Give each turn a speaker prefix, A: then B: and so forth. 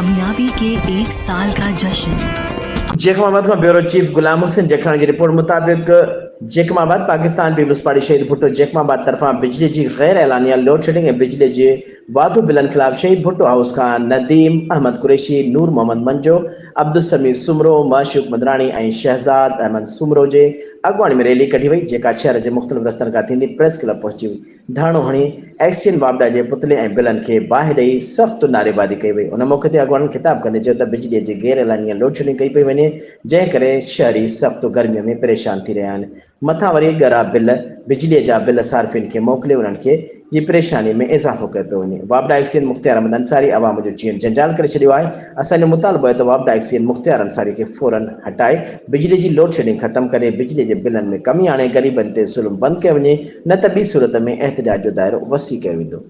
A: कामयाबी के 1 साल का जश्न।
B: जैकमाबाद का ब्यूरो चीफ गुलाम हुसैन जखानी की रिपोर्ट मुताबिक जैकमाबाद पाकिस्तान पीपल्स पार्टी शहीद भुट्टो जैकमाबाद तरफा बिजली जी गैर एलानिया लोड शेडिंग बिजली जी वादो बिलन खिलाफ शहीद भुट्टो हाउस खान नदीम अहमद कुरैशी नूर मोहम्मद मंजो अब्दुल समी सुमरो माशूक मदरानी ऐं शहजाद अहमद सुमरो जे अगवाणी में रैली कढी वई जेका शहर के मुख्तलिफ़ रस्तनि खां थींदी प्रेस क्लब पहुची हुई। धाणो हणी एक्सियन वापडा के पुतले ऐं बिलन खे बाहि ॾेई सख़्त नारेबाज़ी कई वई। उन मौक़े ते अगवाणनि ख़िताब कंदे चयो त बिजलीअ जी गैर एलानिया लोड शेडिंग कई पई वञे जंहिं करे शहरी सख़्त गर्मियों में परेशान थी रहिया आहिनि। मथां वरी ॻरा बिल बिजलीअ जा बिल सार्फिन खे मोकिले उन्हनि खे जी परेशानी में इज़ाफ़ो कयो पियो वञे। वापडा एक्सियन मुख़्तियार अहमद अंसारी अवाम जो चीन जंजाल करे छॾियो आहे। असांजो मुतालबो आहे त वापडा एक्सियन मुख़्तियार अंसारी खे फ़ौरन हटाए बिजली जी लोड शेडिंग ख़त्म करे बिजली जे बिलनि में कमी आणे ग़रीबनि ते ज़ुल्म बंदि कयो वञे, न त ॿी सूरत में एहतजाज जो दाइरो वसी कयो वेंदो।